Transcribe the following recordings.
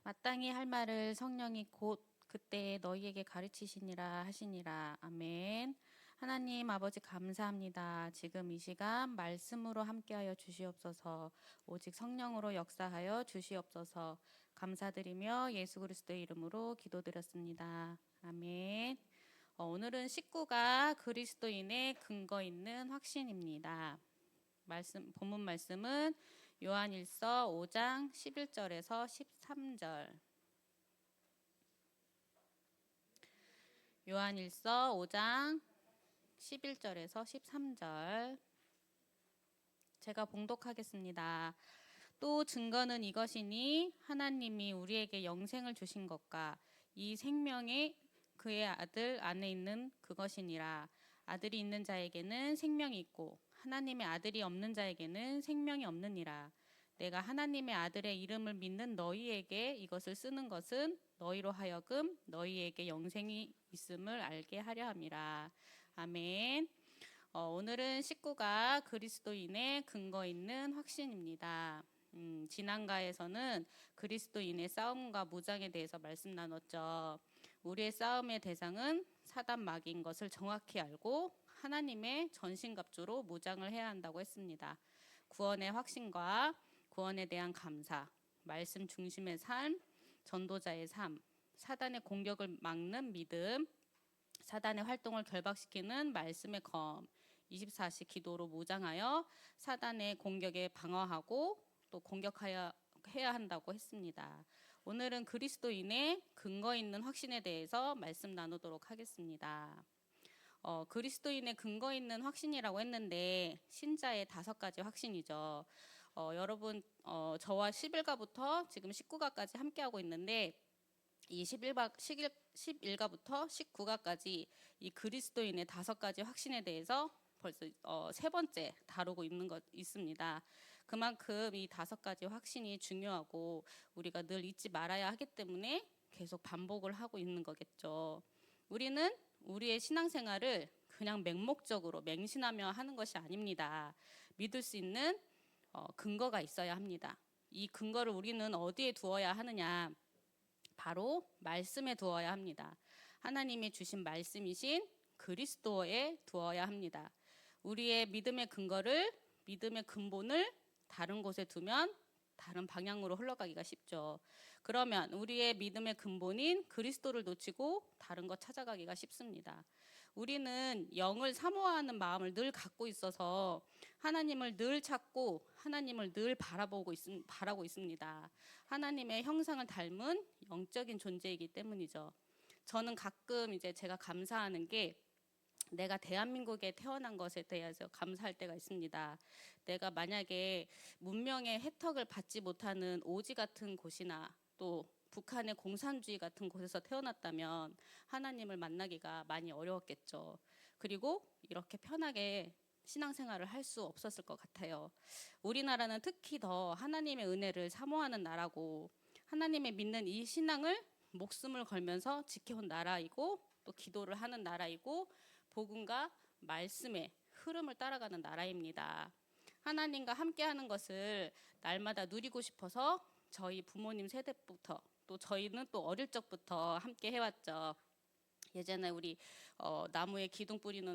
마땅히 할 말을 성령이 곧 그때 너희에게 가르치시니라 하시니라. 아멘. 하나님 아버지 감사합니다. 지금 이 시간 말씀으로 함께하여 주시옵소서. 오직 성령으로 역사하여 주시옵소서. 감사드리며 예수 그리스도의 이름으로 기도드렸습니다. 아멘. 오늘은 식구가 그리스도인의 근거 있는 확신입니다. 본문 말씀은 요한일서 5장 11절에서 13절. 요한일서 5장 11절에서 13절. 제가 봉독하겠습니다. 또 증거는 이것이니 하나님이 우리에게 영생을 주신 것과 이 생명이 그의 아들 안에 있는 그것이니라. 아들이 있는 자에게는 생명이 있고 하나님의 아들이 없는 자에게는 생명이 없느니라. 내가 하나님의 아들의 이름을 믿는 너희에게 이것을 쓰는 것은 너희로 하여금 너희에게 영생이 있음을 알게 하려 함이라. 아멘. 오늘은 식구가 그리스도인의 근거 있는 확신입니다. 지난가에서는 그리스도인의 싸움과 무장에 대해서 말씀 나눴죠. 우리의 싸움의 대상은 사단 마귀인 것을 정확히 알고 하나님의 전신갑주로 무장을 해야 한다고 했습니다. 구원의 확신과 구원에 대한 감사, 말씀 중심의 삶, 전도자의 삶, 사단의 공격을 막는 믿음, 사단의 활동을 결박시키는 말씀의 검, 24시 기도로 무장하여 사단의 공격에 방어하고 또 공격해야 한다고 했습니다. 오늘은 그리스도인의 근거 있는 확신에 대해서 말씀 나누도록 하겠습니다. 그리스도인의 근거 있는 확신이라고 했는데 신자의 5가지 확신이죠. 여러분 저와 11가부터 지금 19가까지 함께하고 있는데 이 11가부터 19가까지 이 그리스도인의 5가지 확신에 대해서 벌써 3번째 다루고 있습니다. 그만큼 이 5가지 확신이 중요하고 우리가 늘 잊지 말아야 하기 때문에 계속 반복을 하고 있는 거겠죠. 우리는 우리의 신앙생활을 그냥 맹목적으로 맹신하며 하는 것이 아닙니다. 믿을 수 있는 근거가 있어야 합니다. 이 근거를 우리는 어디에 두어야 하느냐? 바로 말씀에 두어야 합니다. 하나님이 주신 말씀이신 그리스도에 두어야 합니다. 우리의 믿음의 근거를, 믿음의 근본을 다른 곳에 두면 다른 방향으로 흘러가기가 쉽죠. 그러면 우리의 믿음의 근본인 그리스도를 놓치고 다른 것 찾아가기가 쉽습니다. 우리는 영을 사모하는 마음을 늘 갖고 있어서 하나님을 늘 찾고 하나님을 늘 바라고 있습니다. 하나님의 형상을 닮은 영적인 존재이기 때문이죠. 저는 가끔 이제 제가 감사하는 게 내가 대한민국에 태어난 것에 대해서 감사할 때가 있습니다. 내가 만약에 문명의 혜택을 받지 못하는 오지 같은 곳이나 또 북한의 공산주의 같은 곳에서 태어났다면 하나님을 만나기가 많이 어려웠겠죠. 그리고 이렇게 편하게 신앙생활을 할 수 없었을 것 같아요. 우리나라는 특히 더 하나님의 은혜를 사모하는 나라고 하나님의 믿는 이 신앙을 목숨을 걸면서 지켜온 나라이고 또 기도를 하는 나라이고 복음과 말씀의 흐름을 따라가는 나라입니다. 하나님과 함께하는 것을 날마다 누리고 싶어서 저희 부모님 세대부터 또 저희는 또 어릴 적부터 함께 해왔죠. 예전에 우리 나무에 기둥뿌리는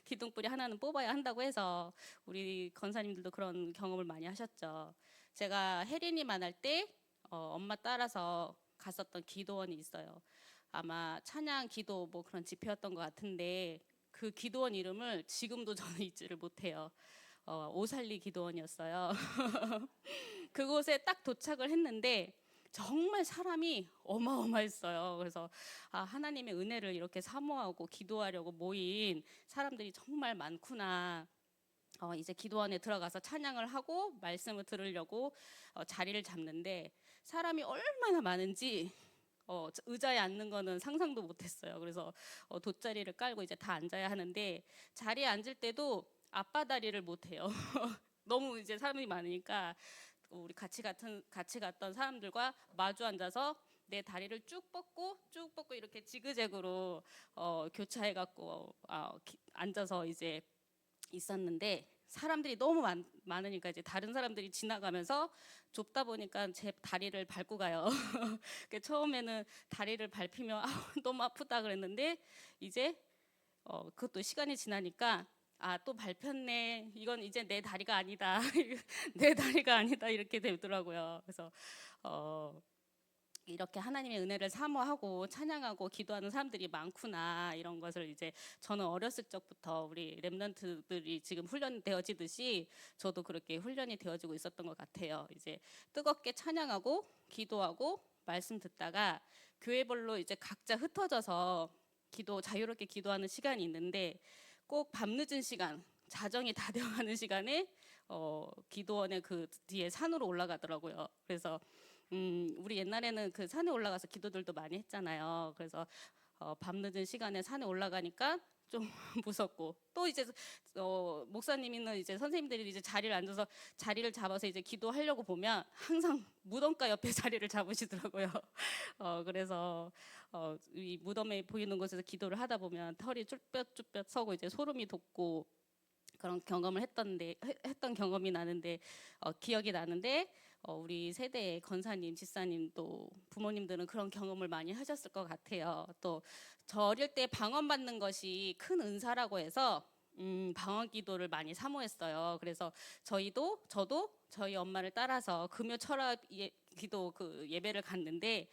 기둥뿌리 하나는 뽑아야 한다고 해서 우리 권사님들도 그런 경험을 많이 하셨죠. 제가 혜린이 만날 때 엄마 따라서 갔었던 기도원이 있어요. 아마 찬양 기도 뭐 그런 집회였던 것 같은데 그 기도원 이름을 지금도 저는 잊지를 못해요. 오살리 기도원이었어요. 그곳에 딱 도착을 했는데 정말 사람이 어마어마했어요. 그래서 하나님의 은혜를 이렇게 사모하고 기도하려고 모인 사람들이 정말 많구나. 이제 기도원에 들어가서 찬양을 하고 말씀을 들으려고 자리를 잡는데 사람이 얼마나 많은지 의자에 앉는 거는 상상도 못했어요. 그래서 돗자리를 깔고 이제 다 앉아야 하는데 자리에 앉을 때도 앞바다리를 못해요. 너무 이제 사람이 많으니까 우리 같이 갔던 사람들과 마주 앉아서 내 다리를 쭉 뻗고 이렇게 지그재그로 교차해갖고 앉아서 이제 있었는데 사람들이 너무 많으니까 이제 다른 사람들이 지나가면서 좁다 보니까 제 다리를 밟고 가요. 처음에는 다리를 밟히면 너무 아프다 그랬는데 이제 그것도 시간이 지나니까 또 밟혔네. 이건 이제 내 다리가 아니다. 내 다리가 아니다. 이렇게 되더라고요. 그래서 이렇게 하나님의 은혜를 사모하고 찬양하고 기도하는 사람들이 많구나, 이런 것을 이제 저는 어렸을 적부터 우리 렘넌트들이 지금 훈련되어지듯이 저도 그렇게 훈련이 되어지고 있었던 것 같아요. 이제 뜨겁게 찬양하고 기도하고 말씀 듣다가 교회별로 이제 각자 흩어져서 자유롭게 기도하는 시간이 있는데, 꼭 밤늦은 시간, 자정이 다 되어가는 시간에 기도원의 그 뒤에 산으로 올라가더라고요. 그래서 우리 옛날에는 그 산에 올라가서 기도들도 많이 했잖아요. 그래서 밤늦은 시간에 산에 올라가니까 좀 무섭고, 또 이제 목사님이나 이제 선생님들이 이제 자리를 잡아서 이제 기도하려고 보면 항상 무덤가 옆에 자리를 잡으시더라고요. 그래서 이 무덤에 보이는 곳에서 기도를 하다 보면 털이 쭈뼛쭈뼛 서고 이제 소름이 돋고 그런 경험을 했던 경험이 나는데, 기억이 나는데, 우리 세대의 건사님, 지사님 또 부모님들은 그런 경험을 많이 하셨을 것 같아요. 또 저 어릴 때 방언 받는 것이 큰 은사라고 해서 방언 기도를 많이 사모했어요. 그래서 저도 저희 엄마를 따라서 금요 철야 기도 그 예배를 갔는데,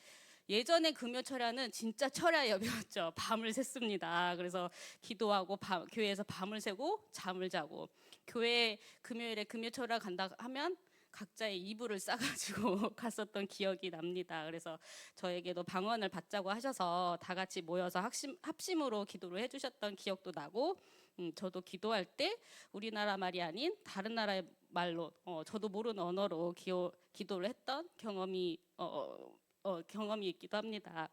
예전에 금요 철야는 진짜 철야 예배였죠. 밤을 샜습니다. 그래서 기도하고 교회에서 밤을 새고 잠을 자고, 교회 금요일에 금요 철야 간다 하면 각자의 이불을 싸가지고 갔었던 기억이 납니다. 그래서 저에게도 방언을 받자고 하셔서 다 같이 모여서 합심으로 기도를 해주셨던 기억도 나고, 저도 기도할 때 우리나라 말이 아닌 다른 나라의 말로, 저도 모르는 언어로 기도를 했던 경험이 있기도 합니다.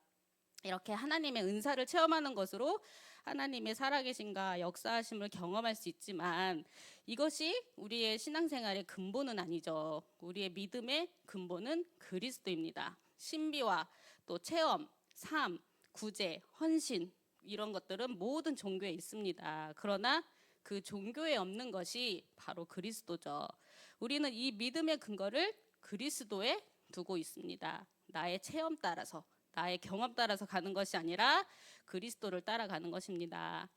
이렇게 하나님의 은사를 체험하는 것으로 하나님의 살아계심과 역사하심을 경험할 수 있지만, 이것이 우리의 신앙생활의 근본은 아니죠. 우리의 믿음의 근본은 그리스도입니다. 신비와 또 체험, 삶, 구제, 헌신, 이런 것들은 모든 종교에 있습니다. 그러나 그 종교에 없는 것이 바로 그리스도죠. 우리는 이 믿음의 근거를 그리스도에 두고 있습니다. 나의 체험 따라서, 나의 경험 따라서 가는 것이 아니라 그리스도를 따라가는 것입니다.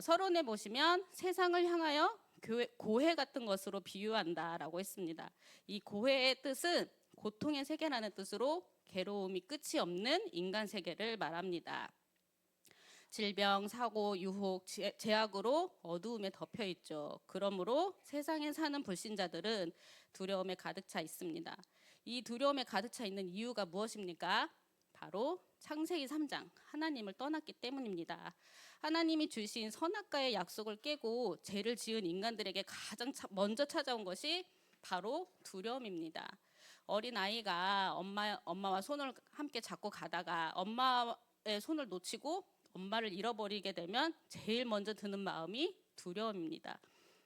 서론에 보시면 세상을 향하여 고해 같은 것으로 비유한다라고 했습니다. 이 고해의 뜻은 고통의 세계라는 뜻으로 괴로움이 끝이 없는 인간 세계를 말합니다. 질병, 사고, 유혹, 제약으로 어두움에 덮여 있죠. 그러므로 세상에 사는 불신자들은 두려움에 가득 차 있습니다. 이 두려움에 가득 차 있는 이유가 무엇입니까? 바로 창세기 3장, 하나님을 떠났기 때문입니다. 하나님이 주신 선악과의 약속을 깨고 죄를 지은 인간들에게 가장 먼저 찾아온 것이 바로 두려움입니다. 어린 아이가 엄마와 손을 함께 잡고 가다가 엄마의 손을 놓치고 엄마를 잃어버리게 되면 제일 먼저 드는 마음이 두려움입니다.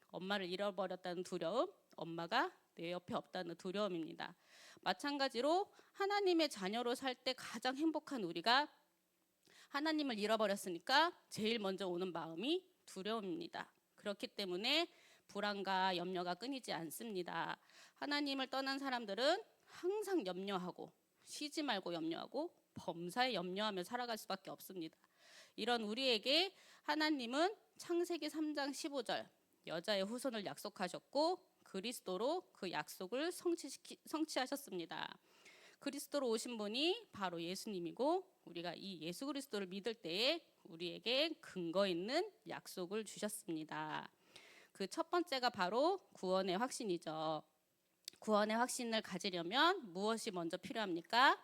엄마를 잃어버렸다는 두려움, 엄마가 내 옆에 없다는 두려움입니다. 마찬가지로 하나님의 자녀로 살 때 가장 행복한 우리가 하나님을 잃어버렸으니까 제일 먼저 오는 마음이 두려움입니다. 그렇기 때문에 불안과 염려가 끊이지 않습니다. 하나님을 떠난 사람들은 항상 염려하고, 쉬지 말고 염려하고, 범사에 염려하며 살아갈 수밖에 없습니다. 이런 우리에게 하나님은 창세기 3장 15절 여자의 후손을 약속하셨고, 그리스도로 그 약속을 성취하셨습니다. 그리스도로 오신 분이 바로 예수님이고, 우리가 이 예수 그리스도를 믿을 때에 우리에게 근거 있는 약속을 주셨습니다. 그 첫 번째가 바로 구원의 확신이죠. 구원의 확신을 가지려면 무엇이 먼저 필요합니까?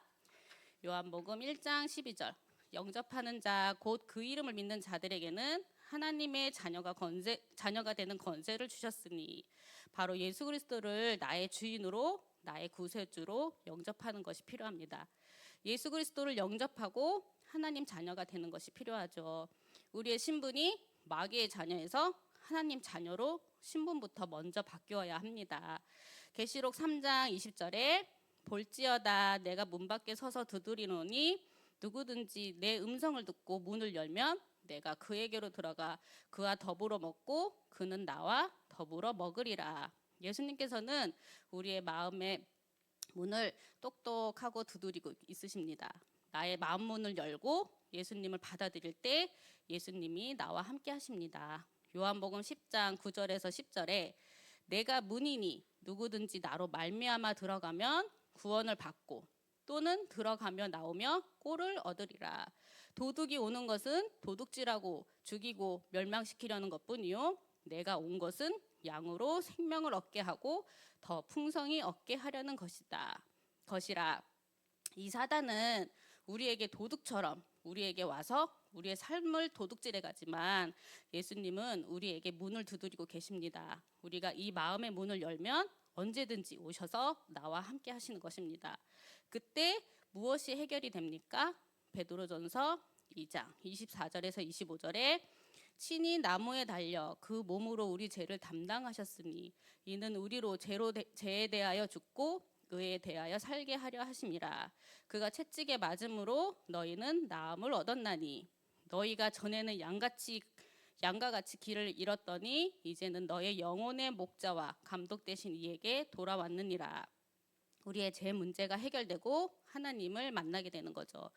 요한복음 1장 12절 영접하는 자 곧 그 이름을 믿는 자들에게는 하나님의 자녀가 되는 권세를 주셨으니, 바로 예수 그리스도를 나의 주인으로, 나의 구세주로 영접하는 것이 필요합니다. 예수 그리스도를 영접하고 하나님 자녀가 되는 것이 필요하죠. 우리의 신분이 마귀의 자녀에서 하나님 자녀로 신분부터 먼저 바뀌어야 합니다. 계시록 3장 20절에 볼지어다 내가 문 밖에 서서 두드리노니 누구든지 내 음성을 듣고 문을 열면 내가 그에게로 들어가 그와 더불어 먹고 그는 나와 더불어 먹으리라. 예수님께서는 우리의 마음의 문을 똑똑하고 두드리고 있으십니다. 나의 마음 문을 열고 예수님을 받아들일 때 예수님이 나와 함께 하십니다. 요한복음 10장 9절에서 10절에 내가 문이니 누구든지 나로 말미암아 들어가면 구원을 받고 또는 들어가며 나오며 꼴을 얻으리라. 도둑이 오는 것은 도둑질하고 죽이고 멸망시키려는 것뿐이요 내가 온 것은 양으로 생명을 얻게 하고 더 풍성히 얻게 하려는 것이라. 이 사단은 우리에게 도둑처럼 우리에게 와서 우리의 삶을 도둑질해 가지만 예수님은 우리에게 문을 두드리고 계십니다. 우리가 이 마음의 문을 열면 언제든지 오셔서 나와 함께 하시는 것입니다. 그때 무엇이 해결이 됩니까? 베드로전서 2장 24절에서 25절에 친히 나무에 달려 그 몸으로 우리 죄를 담당하셨으니 이는 우리로 죄에 대하여 죽고 의에 대하여 살게 하려 하심이라. 그가 채찍에 맞음으로 너희는 나음을 얻었나니 너희가 전에는 양과 같이 길을 잃었더니 이제는 너의 영혼의 목자와 감독 되신 이에게 돌아왔느니라. 우리의 죄 문제가 해결되고 하나님을 만나게 되는 거죠.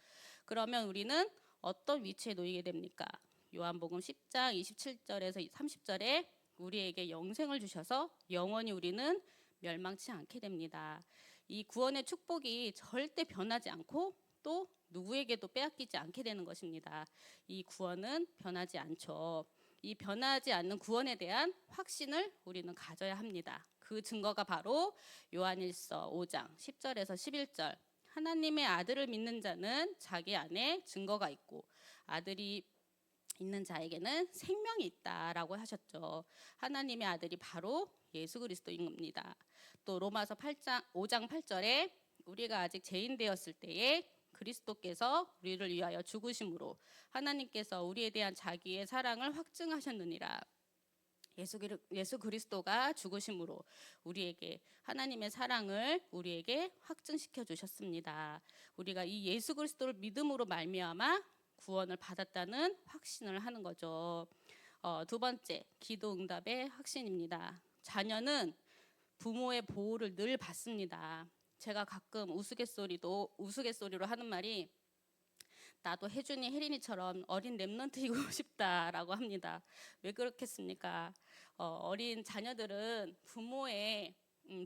그러면 우리는 어떤 위치에 놓이게 됩니까? 요한복음 10장 27절에서 30절에 우리에게 영생을 주셔서 영원히 우리는 멸망치 않게 됩니다. 이 구원의 축복이 절대 변하지 않고 또 누구에게도 빼앗기지 않게 되는 것입니다. 이 구원은 변하지 않죠. 이 변하지 않는 구원에 대한 확신을 우리는 가져야 합니다. 그 증거가 바로 요한일서 5장 10절에서 11절. 하나님의 아들을 믿는 자는 자기 안에 증거가 있고 아들이 있는 자에게는 생명이 있다라고 하셨죠. 하나님의 아들이 바로 예수 그리스도인 겁니다. 또 로마서 5장 8절에 우리가 아직 죄인 되었을 때에 그리스도께서 우리를 위하여 죽으심으로 하나님께서 우리에 대한 자기의 사랑을 확증하셨느니라. 예수 그리스도가 죽으심으로 우리에게 하나님의 사랑을 우리에게 확증시켜 주셨습니다. 우리가 이 예수 그리스도를 믿음으로 말미암아 구원을 받았다는 확신을 하는 거죠. 두 번째, 기도 응답의 확신입니다. 자녀는 부모의 보호를 늘 받습니다. 제가 가끔 우스갯소리로 하는 말이 나도 혜준이 혜린이처럼 어린 랩런트이고 싶다라고 합니다. 왜 그렇겠습니까? 어린 자녀들은 부모의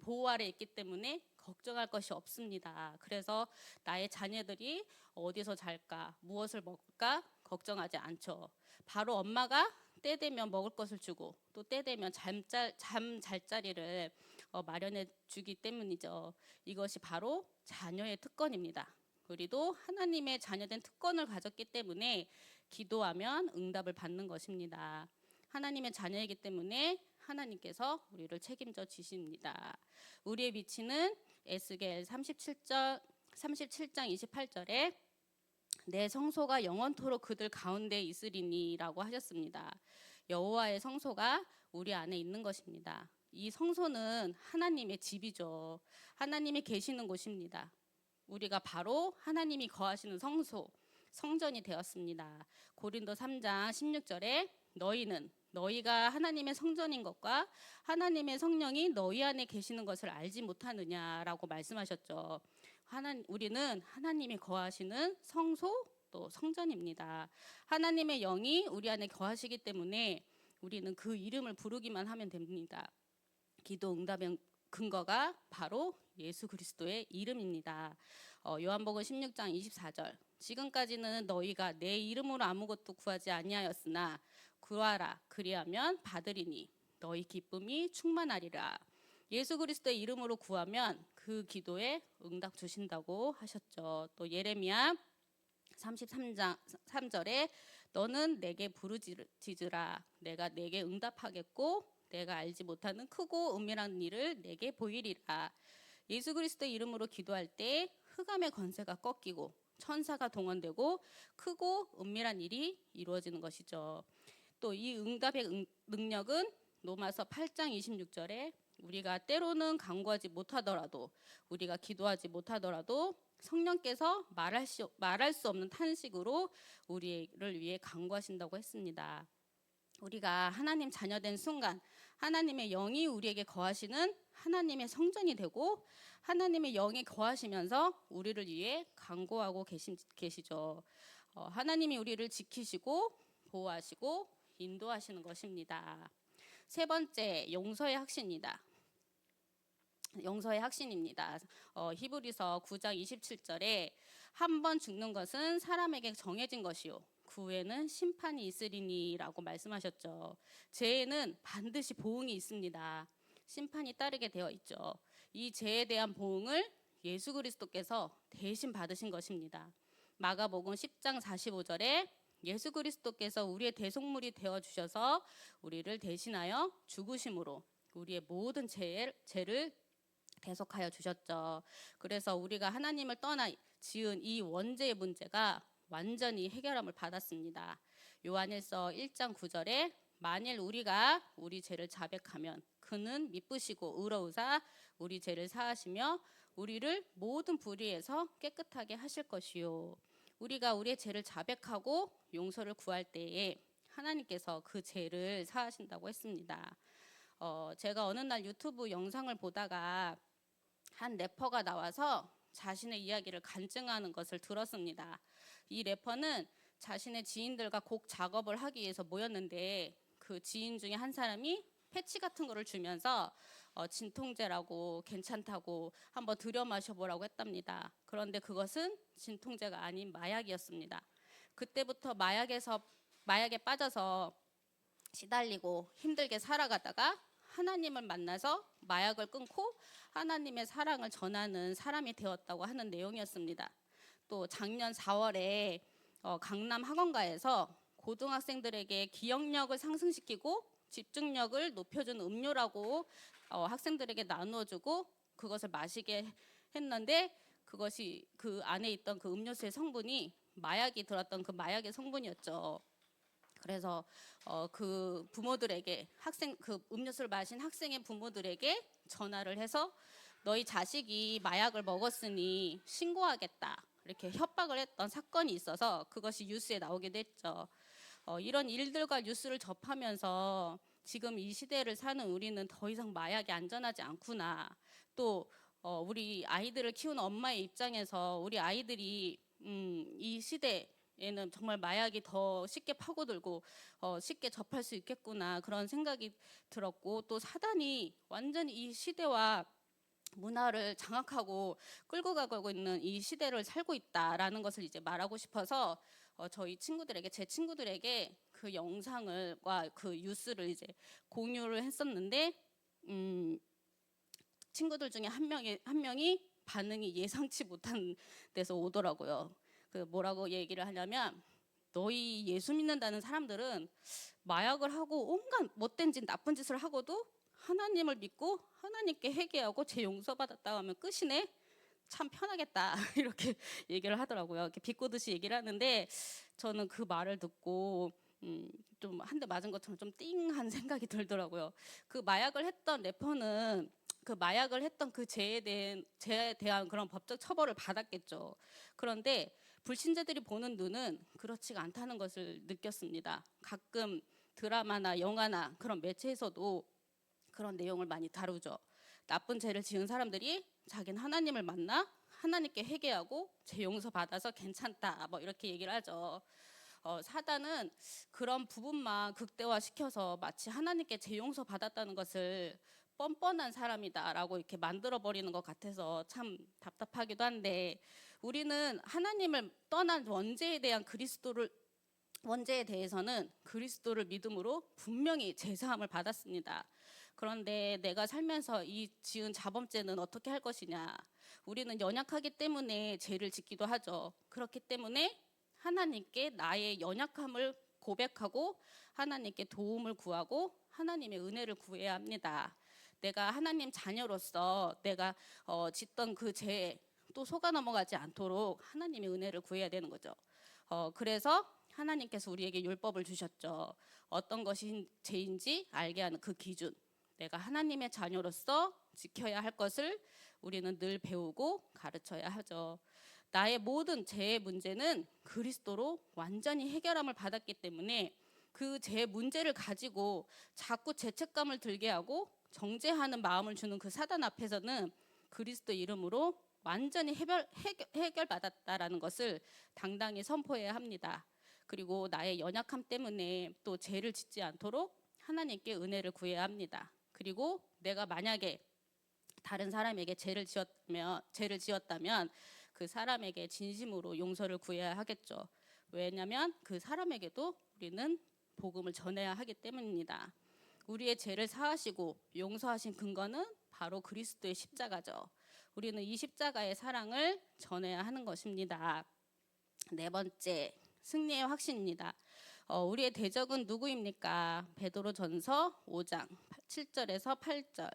보호 아래 있기 때문에 걱정할 것이 없습니다. 그래서 나의 자녀들이 어디서 잘까, 무엇을 먹을까 걱정하지 않죠. 바로 엄마가 때 되면 먹을 것을 주고 또 때 되면 잠 잘 자리를 마련해 주기 때문이죠. 이것이 바로 자녀의 특권입니다. 우리도 하나님의 자녀된 특권을 가졌기 때문에 기도하면 응답을 받는 것입니다. 하나님의 자녀이기 때문에 하나님께서 우리를 책임져 주십니다. 우리의 위치는 에스겔 37장 28절에 내 성소가 영원토록 그들 가운데 있으리니라고 하셨습니다. 여호와의 성소가 우리 안에 있는 것입니다. 이 성소는 하나님의 집이죠. 하나님이 계시는 곳입니다. 우리가 바로 하나님이 거하시는 성전이 되었습니다. 고린도 3장 16절에 너희가 하나님의 성전인 것과 하나님의 성령이 너희 안에 계시는 것을 알지 못하느냐라고 말씀하셨죠. 우리는 하나님이 거하시는 성소 또 성전입니다. 하나님의 영이 우리 안에 거하시기 때문에 우리는 그 이름을 부르기만 하면 됩니다. 기도 응답의 근거가 바로 예수 그리스도의 이름입니다. 요한복음 16장 24절. 지금까지는 너희가 내 이름으로 아무것도 구하지 아니하였으나 구하라 그리하면 받으리니 너희 기쁨이 충만하리라. 예수 그리스도의 이름으로 구하면 그 기도에 응답 주신다고 하셨죠. 또 예레미야 33장 3절에 너는 내게 부르짖으라 내가 내게 응답하겠고 내가 알지 못하는 크고 은밀한 일을 내게 보이리라. 예수 그리스도의 이름으로 기도할 때 흑암의 권세가 꺾이고 천사가 동원되고 크고 은밀한 일이 이루어지는 것이죠. 또 이 응답의 능력은 로마서 8장 26절에 우리가 때로는 간구하지 못하더라도 우리가 기도하지 못하더라도 성령께서 말할 수 없는 탄식으로 우리를 위해 간구하신다고 했습니다. 우리가 하나님 자녀된 순간 하나님의 영이 우리에게 거하시는 하나님의 성전이 되고 하나님의 영이 거하시면서 우리를 위해 간구하고 계시죠. 하나님이 우리를 지키시고 보호하시고 인도하시는 것입니다. 세 번째, 용서의 확신입니다. 히브리서 9장 27절에 한 번 죽는 것은 사람에게 정해진 것이요 그 후에는 심판이 있으리니라고 말씀하셨죠. 죄에는 반드시 보응이 있습니다. 심판이 따르게 되어 있죠. 이 죄에 대한 보응을 예수 그리스도께서 대신 받으신 것입니다. 마가복음 10장 45절에 예수 그리스도께서 우리의 대속물이 되어 주셔서 우리를 대신하여 죽으심으로 우리의 모든 죄를 대속하여 주셨죠. 그래서 우리가 하나님을 떠나 지은 이 원죄의 문제가 완전히 해결함을 받았습니다. 요한일서 1장 9절에 만일 우리가 우리 죄를 자백하면 그는 미쁘시고 의로우사 우리 죄를 사하시며 우리를 모든 불의에서 깨끗하게 하실 것이요. 우리가 우리의 죄를 자백하고 용서를 구할 때에 하나님께서 그 죄를 사하신다고 했습니다. 제가 어느 날 유튜브 영상을 보다가 한 래퍼가 나와서 자신의 이야기를 간증하는 것을 들었습니다. 이 래퍼는 자신의 지인들과 곡 작업을 하기 위해서 모였는데 그 지인 중에 한 사람이 패치 같은 거를 주면서 진통제라고 괜찮다고 한번 들여 마셔보라고 했답니다. 그런데 그것은 진통제가 아닌 마약이었습니다. 그때부터 마약에 빠져서 시달리고 힘들게 살아가다가 하나님을 만나서 마약을 끊고 하나님의 사랑을 전하는 사람이 되었다고 하는 내용이었습니다. 또 작년 4월에 강남 학원가에서 고등학생들에게 기억력을 상승시키고 집중력을 높여주는 음료라고 학생들에게 나누어주고 그것을 마시게 했는데 그것이 그 안에 있던 그 음료수의 성분이 마약이 들었던 그 마약의 성분이었죠. 그래서 그 부모들에게 그 음료수를 마신 학생의 부모들에게 전화를 해서 너희 자식이 마약을 먹었으니 신고하겠다 이렇게 협박을 했던 사건이 있어서 그것이 뉴스에 나오기도 했죠. 이런 일들과 뉴스를 접하면서 지금 이 시대를 사는 우리는 더 이상 마약이 안전하지 않구나. 또 우리 아이들을 키우는 엄마의 입장에서 우리 아이들이 이 시대에는 정말 마약이 더 쉽게 파고들고 쉽게 접할 수 있겠구나 그런 생각이 들었고 또 사단이 완전히 이 시대와 문화를 장악하고 끌고 가고 있는 이 시대를 살고 있다라는 것을 이제 말하고 싶어서 제 친구들에게 그 영상을과 그 뉴스를 이제 공유를 했었는데 친구들 중에 한 명이 반응이 예상치 못한 데서 오더라고요. 그 뭐라고 얘기를 하냐면 너희 예수 믿는다는 사람들은 마약을 하고 온갖 못된 짓 나쁜 짓을 하고도 하나님을 믿고 하나님께 회개하고 죄 용서받았다 하면 끝이네. 참 편하겠다 이렇게 얘기를 하더라고요. 이렇게 비꼬듯이 얘기를 하는데 저는 그 말을 듣고 좀 한 대 맞은 것처럼 좀 띵한 생각이 들더라고요. 그 마약을 했던 래퍼는 그 마약을 했던 그 죄에 대한 그런 법적 처벌을 받았겠죠. 그런데 불신자들이 보는 눈은 그렇지가 않다는 것을 느꼈습니다. 가끔 드라마나 영화나 그런 매체에서도 그런 내용을 많이 다루죠. 나쁜 죄를 지은 사람들이 자기는 하나님을 만나 하나님께 회개하고 죄 용서 받아서 괜찮다 뭐 이렇게 얘기를 하죠. 사단은 그런 부분만 극대화시켜서 마치 하나님께 죄 용서 받았다는 것을 뻔뻔한 사람이다라고 이렇게 만들어버리는 것 같아서 참 답답하기도 한데 우리는 하나님을 떠난 원죄에 대해서는 그리스도를 믿음으로 분명히 제사함을 받았습니다. 그런데 내가 살면서 이 지은 자범죄는 어떻게 할 것이냐. 우리는 연약하기 때문에 죄를 짓기도 하죠. 그렇기 때문에 하나님께 나의 연약함을 고백하고 하나님께 도움을 구하고 하나님의 은혜를 구해야 합니다. 내가 하나님 자녀로서 내가 짓던 그 죄에 또 속아 넘어가지 않도록 하나님의 은혜를 구해야 되는 거죠. 그래서 하나님께서 우리에게 율법을 주셨죠. 어떤 것이 죄인지 알게 하는 그 기준. 내가 하나님의 자녀로서 지켜야 할 것을 우리는 늘 배우고 가르쳐야 하죠. 나의 모든 죄의 문제는 그리스도로 완전히 해결함을 받았기 때문에 그 죄 문제를 가지고 자꾸 죄책감을 들게 하고 정죄하는 마음을 주는 그 사단 앞에서는 그리스도 이름으로 완전히 해결받았다라는 것을 당당히 선포해야 합니다. 그리고 나의 연약함 때문에 또 죄를 짓지 않도록 하나님께 은혜를 구해야 합니다. 그리고 내가 만약에 다른 사람에게 죄를 지었다면 그 사람에게 진심으로 용서를 구해야 하겠죠. 왜냐하면 그 사람에게도 우리는 복음을 전해야 하기 때문입니다. 우리의 죄를 사하시고 용서하신 근거는 바로 그리스도의 십자가죠. 우리는 이 십자가의 사랑을 전해야 하는 것입니다. 네 번째, 승리의 확신입니다. 우리의 대적은 누구입니까? 베드로전서 5장 7절에서 8절.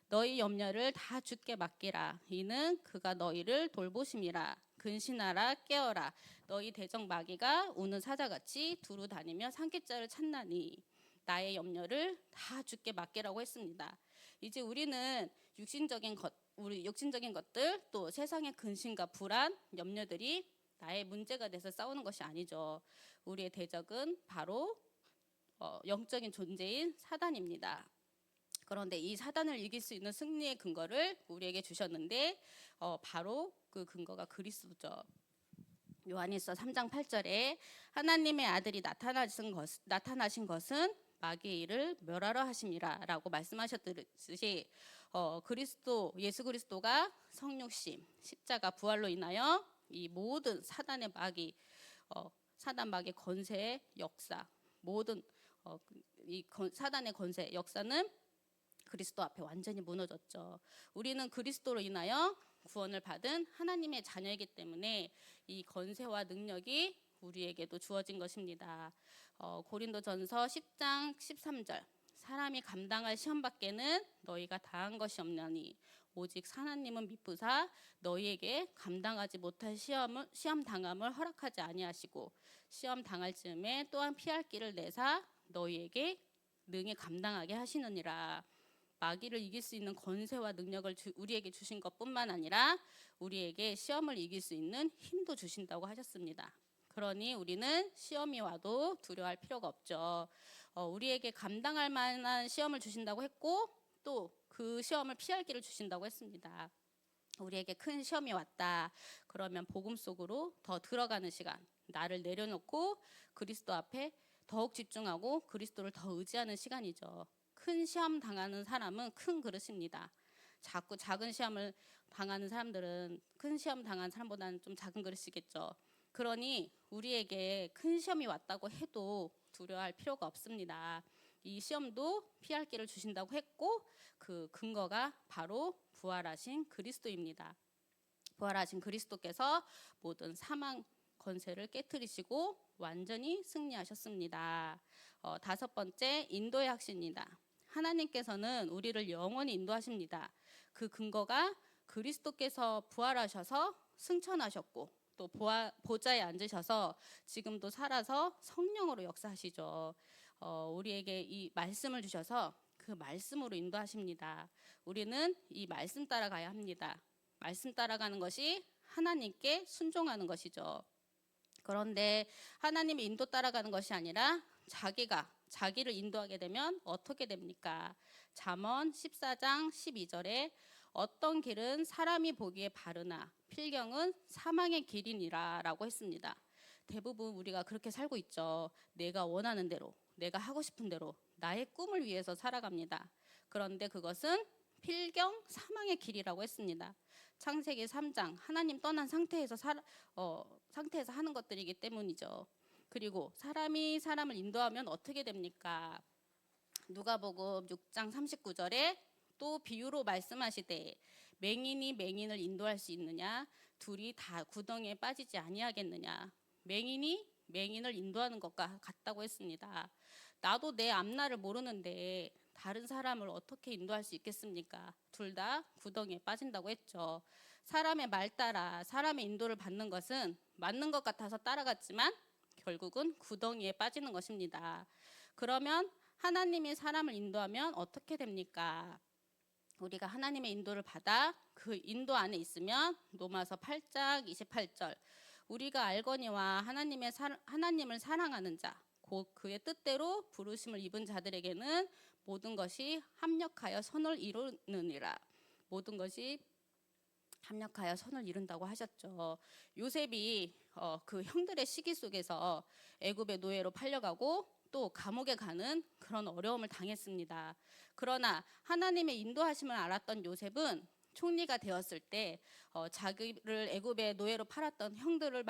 너희 염려를 다 주께 맡기라. 이는 그가 너희를 돌보심이라. 근신하라 깨어라. 너희 대적 마귀가 우는 사자같이 두루 다니며 산깃자를 찾나니 나의 염려를 다 주께 맡기라고 했습니다. 이제 우리는 육신적인 것들 또 세상의 근심과 불안, 염려들이 나의 문제가 돼서 싸우는 것이 아니죠. 우리의 대적은 바로 영적인 존재인 사단입니다. 그런데 이 사단을 이길 수 있는 승리의 근거를 우리에게 주셨는데 바로 그 근거가 그리스도죠. 요한일서 3장 8절에 하나님의 아들이 나타나신 것은 마귀의 일을 멸하러 하심이라 라고 말씀하셨듯이 예수 그리스도가 성육신, 십자가, 부활로 인하여 이 모든 사단 마귀 권세의 역사, 모든 사단의 권세 역사는 그리스도 앞에 완전히 무너졌죠. 우리는 그리스도로 인하여 구원을 받은 하나님의 자녀이기 때문에 이 권세와 능력이 우리에게도 주어진 것입니다. 고린도전서 10장 13절. 사람이 감당할 시험 밖에는 너희가 다한 것이 없나니 오직 하나님은 미쁘사 너희에게 감당하지 못할 시험 당함을 허락하지 아니하시고 시험 당할 즈음에 또한 피할 길을 내사 너희에게 능히 감당하게 하시느니라. 마귀를 이길 수 있는 권세와 능력을 우리에게 주신 것뿐만 아니라 우리에게 시험을 이길 수 있는 힘도 주신다고 하셨습니다. 그러니 우리는 시험이 와도 두려워할 필요가 없죠. 우리에게 감당할 만한 시험을 주신다고 했고 또 그 시험을 피할 길을 주신다고 했습니다. 우리에게 큰 시험이 왔다. 그러면 복음 속으로 더 들어가는 시간, 나를 내려놓고 그리스도 앞에 더욱 집중하고 그리스도를 더 의지하는 시간이죠. 큰 시험 당하는 사람은 큰 그릇입니다. 자꾸 작은 시험을 당하는 사람들은 큰 시험 당한 사람보다는 좀 작은 그릇이겠죠. 그러니 우리에게 큰 시험이 왔다고 해도 두려워할 필요가 없습니다. 이 시험도 피할 길을 주신다고 했고 그 근거가 바로 부활하신 그리스도입니다. 부활하신 그리스도께서 모든 사망 권세를 깨뜨리시고 완전히 승리하셨습니다. 다섯 번째, 인도의 확신입니다. 하나님께서는 우리를 영원히 인도하십니다. 그 근거가 그리스도께서 부활하셔서 승천하셨고 또 보좌에 앉으셔서 지금도 살아서 성령으로 역사하시죠. 우리에게 이 말씀을 주셔서 그 말씀으로 인도하십니다. 우리는 이 말씀 따라가야 합니다. 말씀 따라가는 것이 하나님께 순종하는 것이죠. 그런데 하나님의 인도 따라가는 것이 아니라 자기를 인도하게 되면 어떻게 됩니까? 잠언 14장 12절에 어떤 길은 사람이 보기에 바르나 필경은 사망의 길이니라 라고 했습니다. 대부분 우리가 그렇게 살고 있죠. 내가 원하는 대로, 내가 하고 싶은 대로 나의 꿈을 위해서 살아갑니다. 그런데 그것은 필경 사망의 길이라고 했습니다. 창세기 3장 하나님 떠난 상태에서 하는 것들이기 때문이죠. 그리고 사람이 사람을 인도하면 어떻게 됩니까? 누가복음 6장 39절에 또 비유로 말씀하시되 맹인이 맹인을 인도할 수 있느냐? 둘이 다 구덩이에 빠지지 아니하겠느냐? 맹인이 맹인을 인도하는 것과 같다고 했습니다. 나도 내 앞날을 모르는데 다른 사람을 어떻게 인도할 수 있겠습니까? 둘 다 구덩이에 빠진다고 했죠. 사람의 말 따라 사람의 인도를 받는 것은 맞는 것 같아서 따라갔지만 결국은 구덩이에 빠지는 것입니다. 그러면 하나님이 사람을 인도하면 어떻게 됩니까? 우리가 하나님의 인도를 받아 그 인도 안에 있으면 로마서 8장 28절 우리가 알거니와 하나님을 사랑하는 자 곧 그의 뜻대로 부르심을 입은 자들에게는 모든 것이 합력하여 선을 이루느니라. 모든 것이 합력하여 선을 이룬다고 하셨죠. 요셉이 그 형들의 시기 속에서 애굽의 노예로 팔려가고 또 감옥에 가는 그런 어려움을 당했습니다. 그러나 하나님의 인도하심을 알았던 요셉은 총리가 되었을 때 자기를 애굽의 노예로 팔았던 형들을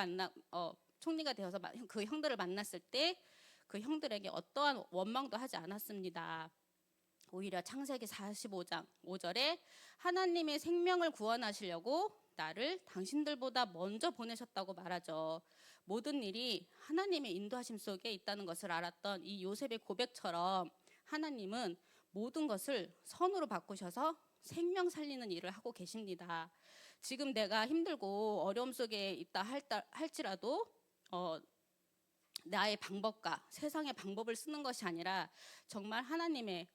총리가 되어서 그 형들을 만났을 때 그 형들에게 어떠한 원망도 하지 않았습니다. 오히려 창세기 45장 5절에 하나님의 생명을 구원하시려고 나를 당신들보다 먼저 보내셨다고 말하죠. 모든 일이 하나님의 인도하심 속에 있다는 것을 알았던 이 요셉의 고백처럼 하나님은 모든 것을 선으로 바꾸셔서 생명 살리는 일을 하고 계십니다. 지금 내가 힘들고 어려움 속에 있다 할지라도 나의 방법과 세상의 방법을 쓰는 것이 아니라 정말 하나님의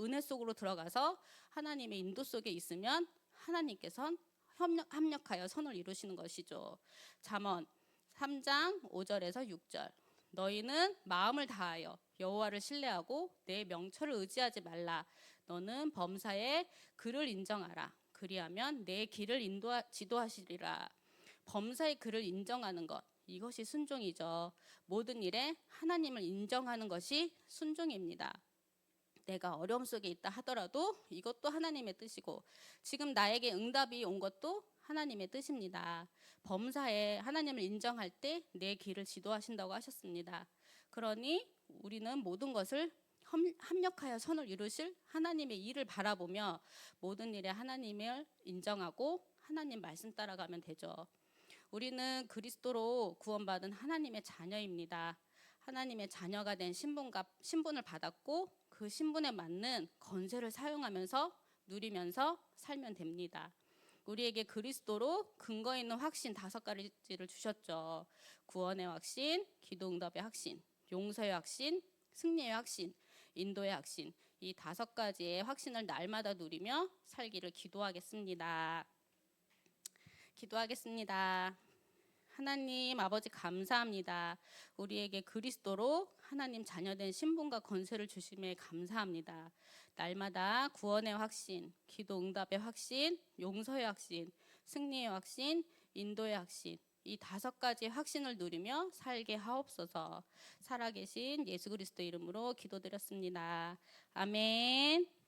은혜 속으로 들어가서 하나님의 인도 속에 있으면 하나님께서는 합력하여 선을 이루시는 것이죠. 잠언 3장 5절에서 6절 너희는 마음을 다하여 여호와를 신뢰하고 내 명철을 의지하지 말라. 너는 범사에 그를 인정하라. 그리하면 내 길을 지도하시리라. 범사의 그를 인정하는 것 이것이 순종이죠. 모든 일에 하나님을 인정하는 것이 순종입니다. 내가 어려움 속에 있다 하더라도 이것도 하나님의 뜻이고 지금 나에게 응답이 온 것도 하나님의 뜻입니다. 범사에 하나님을 인정할 때 내 길을 지도하신다고 하셨습니다. 그러니 우리는 모든 것을 합력하여 선을 이루실 하나님의 일을 바라보며 모든 일에 하나님을 인정하고 하나님 말씀 따라가면 되죠. 우리는 그리스도로 구원받은 하나님의 자녀입니다. 하나님의 자녀가 된 신분을 받았고 그 신분에 맞는 권세를 사용하면서 누리면서 살면 됩니다. 우리에게 그리스도로 근거 있는 확신 5가지를 주셨죠. 구원의 확신, 기도응답의 확신, 용서의 확신, 승리의 확신, 인도의 확신. 이 5가지의 확신을 날마다 누리며 살기를 기도하겠습니다. 기도하겠습니다. 하나님 아버지 감사합니다. 우리에게 그리스도로 하나님 자녀된 신분과 권세를 주심에 감사합니다. 날마다 구원의 확신, 기도 응답의 확신, 용서의 확신, 승리의 확신, 인도의 확신 이 5가지의 확신을 누리며 살게 하옵소서. 살아계신 예수 그리스도 이름으로 기도드렸습니다. 아멘.